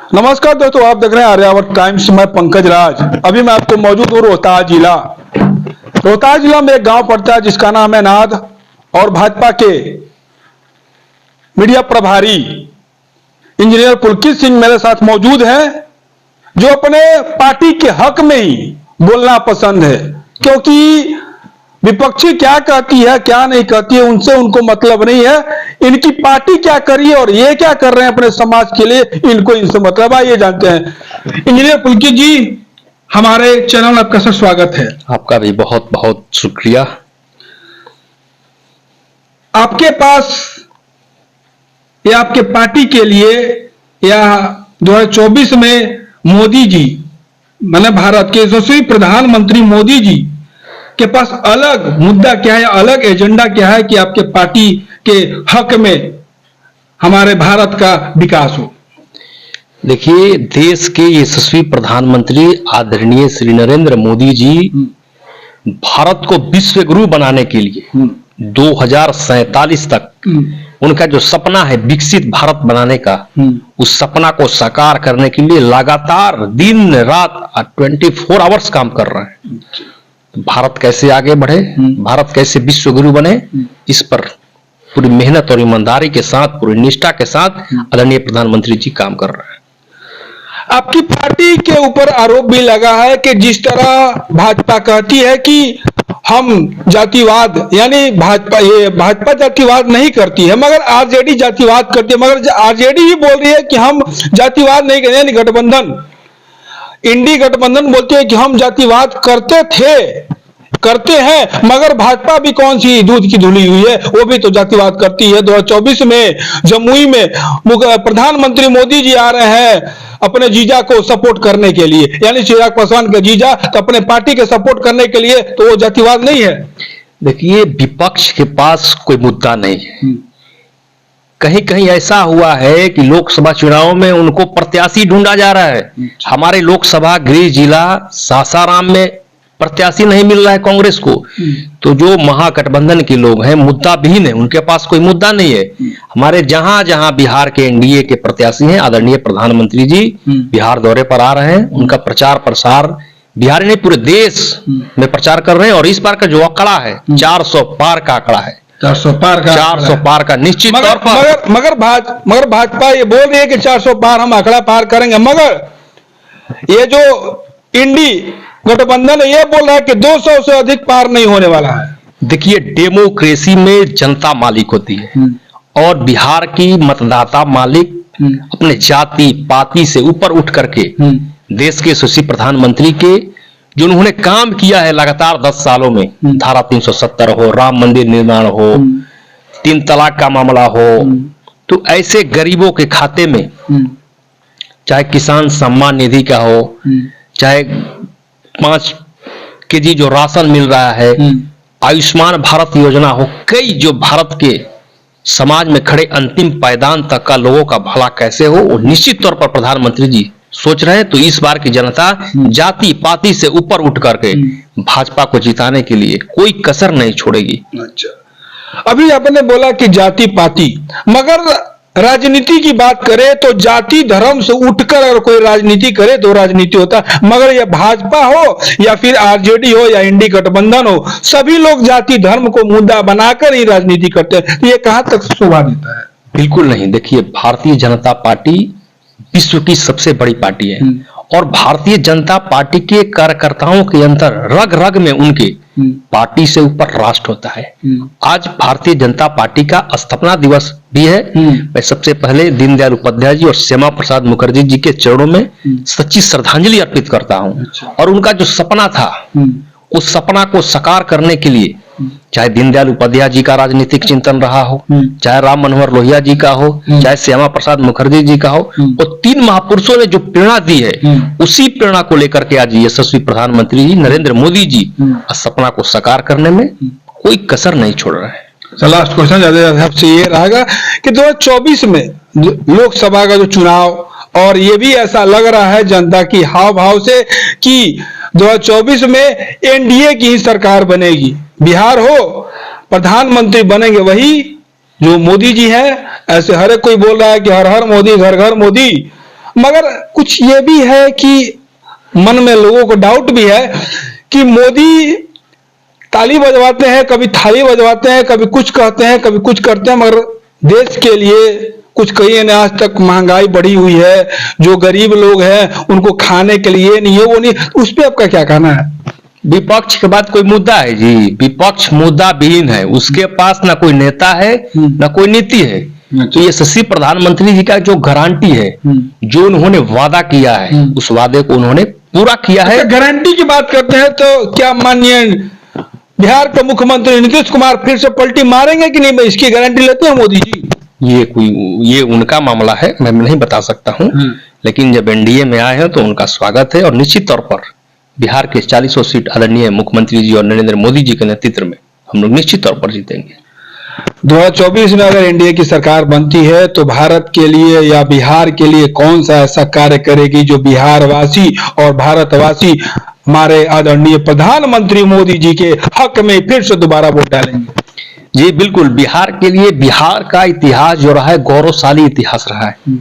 नमस्कार दोस्तों, आप देख रहे हैं आर्यावर्त टाइम्स। मैं पंकज राज। अभी मैं आपको मौजूद हूँ रोहतास जिला। रोहतास जिला में एक गांव पड़ता है जिसका नाम है नाद, और भाजपा के मीडिया प्रभारी इंजीनियर पुलकित सिंह मेरे साथ मौजूद हैं, जो अपने पार्टी के हक में ही बोलना पसंद है, क्योंकि विपक्षी क्या कहती है क्या नहीं कहती है उनसे उनको मतलब नहीं है। इनकी पार्टी क्या करी है और ये क्या कर रहे हैं अपने समाज के लिए, इनको इनसे मतलब। आइए जानते हैं। इंजीनियर पुलकित जी, हमारे चैनल में आपका स्वागत है। आपका भी बहुत बहुत शुक्रिया। आपके पास या आपके पार्टी के लिए या 2024 में मोदी जी, माने भारत के यशस्वी प्रधानमंत्री मोदी जी के पास अलग मुद्दा क्या है, अलग एजेंडा क्या है कि आपके पार्टी के हक में हमारे भारत का विकास हो? देखिए, देश के यशस्वी प्रधानमंत्री आदरणीय श्री नरेंद्र मोदी जी भारत को विश्व गुरु बनाने के लिए 2047 तक उनका जो सपना है विकसित भारत बनाने का, उस सपना को साकार करने के लिए लगातार दिन रात 24 आवर्स काम कर रहे हैं। भारत कैसे आगे बढ़े, भारत कैसे विश्व गुरु बने, इस पर पूरी मेहनत और ईमानदारी के साथ, पूरी निष्ठा के साथ आदरणीय प्रधानमंत्री जी काम कर रहे हैं। आपकी पार्टी के ऊपर आरोप भी लगा है कि जिस तरह भाजपा कहती है कि हम जातिवाद, यानी भाजपा जातिवाद नहीं करती है मगर आरजेडी जातिवाद करती है, मगर आरजेडी भी बोल रही है कि हम जातिवाद नहीं करते। यानी गठबंधन, इंडी गठबंधन बोलते हैं कि हम जातिवाद करते हैं, मगर भाजपा भी कौन सी दूध की धुली हुई है, वो भी तो जातिवाद करती है। 2024 में जमुई में प्रधानमंत्री मोदी जी आ रहे हैं अपने जीजा को सपोर्ट करने के लिए, यानी चिराग पासवान के जीजा, तो अपने पार्टी के सपोर्ट करने के लिए, तो वो जातिवाद नहीं है? देखिए, विपक्ष के पास कोई मुद्दा नहीं है। कहीं कहीं ऐसा हुआ है कि लोकसभा चुनाव में उनको प्रत्याशी ढूंढा जा रहा है। हमारे लोकसभा गृह जिला सासाराम में प्रत्याशी नहीं मिल रहा है कांग्रेस को, तो जो महागठबंधन के लोग हैं मुद्दाविहीन है, उनके पास कोई मुद्दा नहीं है। हमारे जहां जहां बिहार के एनडीए के प्रत्याशी हैं, आदरणीय प्रधानमंत्री जी बिहार दौरे पर आ रहे हैं, उनका प्रचार प्रसार बिहार ने पूरे देश में प्रचार कर रहे हैं। और इस बार का जो आंकड़ा है 400 पार का आंकड़ा है, 400 पार का निश्चित तौर पर। मगर भाजपा ये बोल रही है कि 400 पार हम आंकड़ा पार करेंगे, मगर ये जो इंडी गठबंधन ये बोल रहा है कि 200 से अधिक पार नहीं होने वाला है। देखिए, डेमोक्रेसी में जनता मालिक होती है और बिहार की मतदाता मालिक अपने जाति पाति से ऊपर उठ करके देश के यशस्वी प्रधानमंत्री के जो उन्होंने काम किया है लगातार 10 सालों में, धारा 370 हो, राम मंदिर निर्माण हो, 3 तलाक का मामला हो, तो ऐसे गरीबों के खाते में चाहे किसान सम्मान निधि का हो, चाहे 5 केजी जो राशन मिल रहा है, आयुष्मान भारत योजना हो, कई जो भारत के समाज में खड़े अंतिम पायदान तक का लोगों का भला कैसे हो, वो निश्चित तौर पर प्रधानमंत्री जी सोच रहे हैं। तो इस बार की जनता जाति पाति से ऊपर उठ करके भाजपा को जिताने के लिए कोई कसर नहीं छोड़ेगी। अच्छा, अभी आपने बोला कि जाति पाति, मगर राजनीति की बात करें तो जाति धर्म से उठकर अगर कोई राजनीति करे तो राजनीति होता है, मगर यह भाजपा हो या फिर आरजेडी हो या इंडी गठबंधन हो, सभी लोग जाति धर्म को मुद्दा बनाकर ही राजनीति करते हैं। ये कहां तक शोभा देता है? बिल्कुल नहीं। देखिए, भारतीय जनता पार्टी विश्व की सबसे बड़ी पार्टी है और भारतीय जनता पार्टी के कार्यकर्ताओं के अंदर रग रग में उनके पार्टी से ऊपर राष्ट्र होता है। आज भारतीय जनता पार्टी का स्थापना दिवस भी है। मैं सबसे पहले दीनदयाल उपाध्याय जी और श्यामा प्रसाद मुखर्जी जी के चरणों में सच्ची श्रद्धांजलि अर्पित करता हूं। और उनका जो सपना था, उस सपना को साकार करने के लिए चाहे दीनदयाल उपाध्याय जी का राजनीतिक चिंतन रहा हो, चाहे राम मनोहर लोहिया जी का हो, चाहे श्यामा प्रसाद मुखर्जी जी का हो, वो 3 महापुरुषों ने जो प्रेरणा दी है, उसी प्रेरणा को लेकर के आज यशस्वी प्रधानमंत्री जी नरेंद्र मोदी जी सपना को साकार करने में कोई कसर नहीं छोड़ रहे हैं। लास्ट क्वेश्चन आपसे ये रहेगा कि 2024 में लोकसभा का जो चुनाव, और ये भी ऐसा लग रहा है जनता की हाव भाव से कि 2024 में एनडीए की ही सरकार बनेगी, बिहार हो प्रधानमंत्री बनेंगे वही जो मोदी जी हैं। ऐसे हर एक कोई बोल रहा है कि हर हर मोदी घर घर मोदी, मगर कुछ ये भी है कि मन में लोगों को डाउट भी है कि मोदी ताली बजवाते हैं, कभी थाली बजवाते हैं, कभी कुछ कहते हैं, कभी कुछ करते हैं, मगर देश के लिए कुछ कहिए ना। आज तक महंगाई बढ़ी हुई है, जो गरीब लोग हैं उनको खाने के लिए नहीं है, वो नहीं, उस पर आपका क्या कहना है? विपक्ष के बाद कोई मुद्दा है जी? विपक्ष मुद्दा विहीन है, उसके पास ना कोई नेता है ना कोई नीति है। तो यशस्वी प्रधानमंत्री जी का जो गारंटी है, जो उन्होंने वादा किया है, उस वादे को उन्होंने पूरा किया है। गारंटी की बात करते हैं तो क्या माननीय बिहार के मुख्यमंत्री नीतीश कुमार फिर से पलटी मारेंगे कि नहीं, इसकी गारंटी लेते हैं मोदी जी? ये उनका मामला है, मैं नहीं बता सकता हूं। लेकिन जब एनडीए में आए हैं तो उनका स्वागत है, और निश्चित तौर पर बिहार के 40 सीट आदरणीय मुख्यमंत्री जी और नरेंद्र मोदी जी के नेतृत्व में हम लोग निश्चित तौर पर जीतेंगे। 2024 में अगर एनडीए की सरकार बनती है तो भारत के लिए या बिहार के लिए कौन सा ऐसा कार्य करेगी जो बिहारवासी और भारतवासी हमारे आदरणीय प्रधानमंत्री मोदी जी के हक में फिर से दोबारा वोट डालेंगे? जी बिल्कुल, बिहार के लिए, बिहार का इतिहास जो रहा है गौरवशाली इतिहास रहा है।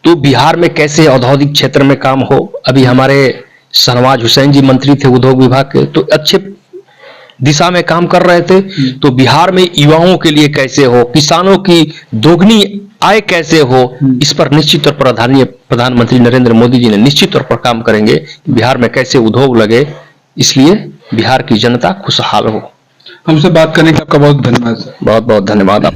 तो बिहार में कैसे औद्योगिक क्षेत्र में काम हो, अभी हमारे शहनवाज हुसैन जी मंत्री थे उद्योग विभाग के, तो अच्छे दिशा में काम कर रहे थे। तो बिहार में युवाओं के लिए कैसे हो, किसानों की दोगुनी आय कैसे हो, इस पर निश्चित तौर पर आदरणीय प्रधानमंत्री नरेंद्र मोदी जी ने निश्चित तौर पर काम करेंगे। बिहार में कैसे उद्योग लगे, इसलिए बिहार की जनता खुशहाल हो। हमसे बात करने का आपका बहुत धन्यवाद सर। बहुत बहुत धन्यवाद आप।